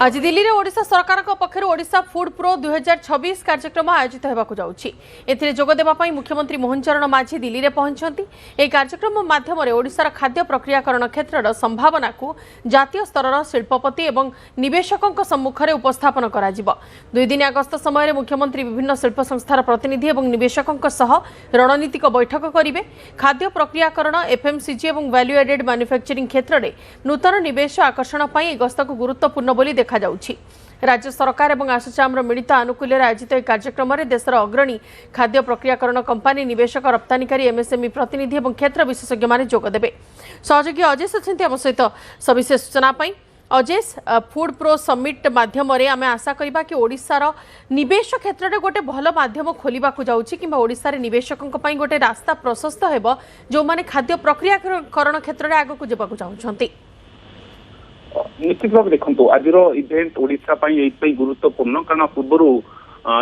आज दिल्ली में ओडिशा सरकार पक्षर ओडिशा फूड प्रो 2026 कार्यक्रम आयोजित होगा जाऊँगी जोगदेवाई मुख्यमंत्री मोहन चरण माझी दिल्ली में पहुंचती। यह कार्यक्रम माध्यम ओडिशार खाद्य प्रक्रियाकरण क्षेत्र संभावना को जातीय स्तर शिल्पपति और निवेशकों सम्मुखें उपस्थापन कर दुई दिनिया गस्त समय मुख्यमंत्री विभिन्न शिल्प संस्थार प्रतिनिधि और निवेशकों सह रणनीतिक बैठक करेंगे। खाद्य प्रक्रियाकरण एफएमसीजी और वैल्यू एडेड मैन्युफैक्चरिंग क्षेत्र में नूतन निवेश आकर्षण पर गस्त को गुरुत्वपूर्ण बोली देखा जाउछि। राज्य सरकार और आसोचाम मिलित आनुकूल्य आयोजित एक कार्यक्रम में देशर अग्रणी खाद्य प्रक्रियाकरण कंपानी निवेशक रप्तानिकारी एमएसएमई प्रतिनिधि और क्षेत्र विशेषज्ञ माने जोगदेबे। सहयोगी अजेश अच्छा आम सहित सविशेष सूचना अजेश फूड प्रो समिट माध्यम आम आशा करवा कि ओडिशार निवेश क्षेत्र में गोटे भल माध्यम खोलने जाऊँगी कि ओडिशार निवेशकों गोटे रास्ता प्रशस्त हो जो मैंने खाद्य प्रक्रियाकरण क्षेत्र में आगक जावाक चाहते। निश्चित भाव देखो आज इवेंट ओडिशा गुरुत्वपूर्ण कारण पूर्व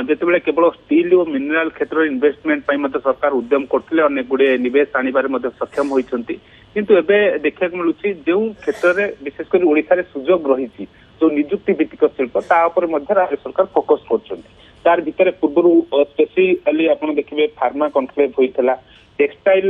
जिते केवल स्टील और मिनेराल क्षेत्र में इन्वेस्टमेंट सरकार उद्यम करते अनेक गुड़े निवेश आनिबार सक्षम होती किंतु एबे देखा मिलूँ जो क्षेत्र में विशेषकर ओडिशा सुजोग रही जो निजुक्ति भित्तिक शिल्प राज्य सरकार फोकस कर भितर पूर्व स्पेशली आप देखिए फार्मा कनक्लेव होता टेक्सटाइल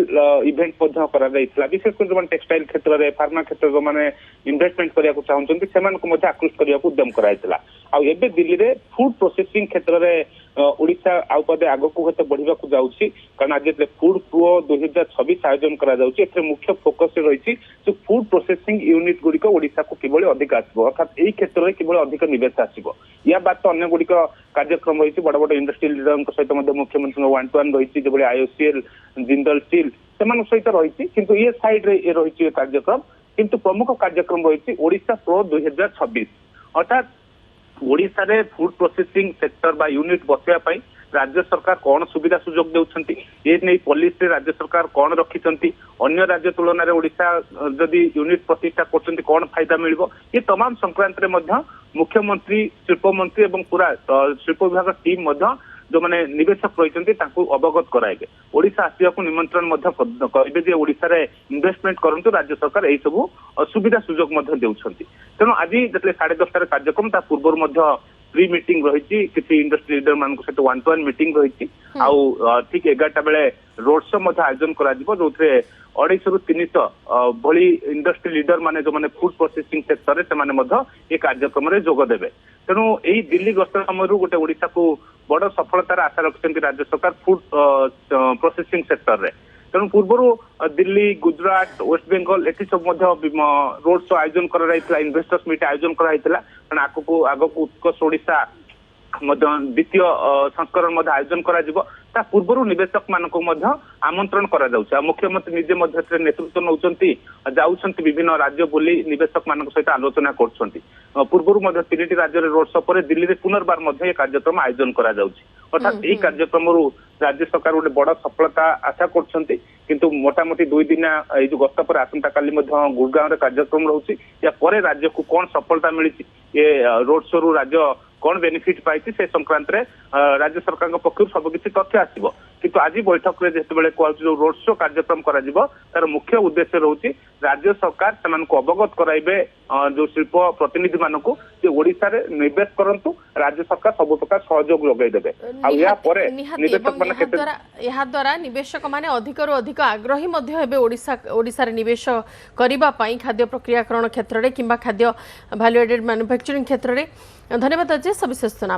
इवेंट विशेषकर जो टेक्सटाइल क्षेत्र में फार्मा क्षेत्र जो मैंने इन्वेस्टमेंट करने चाहते से आकृष्ट करने उद्यम कराइला आबे दिल्ली में फूड प्रोसेसिंग क्षेत्र में ओडिशा आउ पदे आगक बढ़ा जाऊँगी कारण आज फूड प्रो 2026 आयोजन कर मुख्य फोकस रही जो फूड प्रोसेसिंग यूनिट गुड़िक ओडिशा को किभली अधिक आसो अर्थात यही क्षेत्र में किभली अधिक निवेश आसो या बाद तो अन्य गुड़िक कार्यक्रम रही बड़ बड़ इंडस्ट्रियल लीडर सहित मुख्यमंत्री 1-to-1 रही जो आईओसीएल जिंदल स्टील से सहित रही किंतु ये साइड रे ये रही कार्यक्रम किंतु प्रमुख कार्यक्रम रही ओडिशा प्रो 2026 अर्थात ओडिशा रे फूड प्रोसेसिंग सेक्टर बा यूनिट बसैया राज्य सरकार कौन सुविधा सुजोग देउछंती ये नहीं पॉलिसी राज्य सरकार कौन रखिछंती अन्य राज्य तुलन में ओडिशा जदि यूनिट प्रतिष्ठा करछंती कौन फायदा मिलिबो ये तमाम संक्रांत रे मध्य मुख्यमंत्री शिल्प मंत्री और पूरा शिल्प विभाग टीम जो मैंने निवेशक रही अवगत कराइबे ओडिशा आसवाक निमंत्रण करेंगे ओडिशा रे इन्वेस्टमेंट करंतु राज्य सरकार यही सब सुविधा सुजोग देउछंती। तेणु आज जो 10:30 कार्यक्रम ता पूर्व प्री मीटिंग रही किसी इंडस्ट्री लीडर मान सहित 1-to-1 मीटिंग रही ठीक 11टा बेले रोड शो आयोजन करा जो 250 ରୁ 300 भली इंडस्ट्री लीडर माने जो माने फूड प्रोसेसिंग सेक्टर ये कार्यक्रम में जोगदेवे। तेणु यही दिल्ली गस्त समय गोटे ओडिशा को बड़ सफलतार आशा रखिंट राज्य सरकार फूड प्रोसेसिंग सेक्टर में। तेणु पूर्व दिल्ली गुजरात वेस्ट बेंगल एटी सब रोड शो आयोजन कर इन्वेस्टर्स मीट आयोजन कर आगक उत्कर्ष ओडिशा द्वितीय संस्करण आयोजन कर पूर्व निवेशक मानक आमंत्रण करा मुख्यमंत्री निजे नेतृत्व नौकरी जाऊँच विभिन्न राज्य बोली निवेशक मान सहित आलोचना कर पूर्व 3टी राज्य रोड शो पर दिल्ली में पुनर्बार ये कार्यक्रम आयोजन करा अर्थात यही कार्यक्रम राज्य सरकार गोटे बड़ सफलता आशा कर मोटामोटी 2 दिना जो गस्त पर आसंता काली गुड़गांव कार्यक्रम रोचे या पर राज्य को कौन सफलता मिली ये रोड शो रु राज्य कौन बेनिफिट पाई से संक्रांत रे राज्य सरकार पक्ष सबकि तथ्य आसो किंतु आज बैठक में जिते जो रोड शो कार्यक्रम तार मुख्य उद्देश्य रोचे राज्य सरकार से अवगत कराइबे जो शिल्प प्रतिनिधि मान ओडिशा रे निवेश करंतु राज्य सरकार सब प्रकार सहयोग लगेदेवे द्वारा निवेशक माने अधिक अधिक आग्रही ओडिशा रे निवेश करिबा पई खाद्य प्रक्रियाकरण क्षेत्र में किंबा खाद्य वैल्यू एडेड मैन्युफैक्चरिंग क्षेत्र में। धन्यवाद अजय सविशेष सूचना।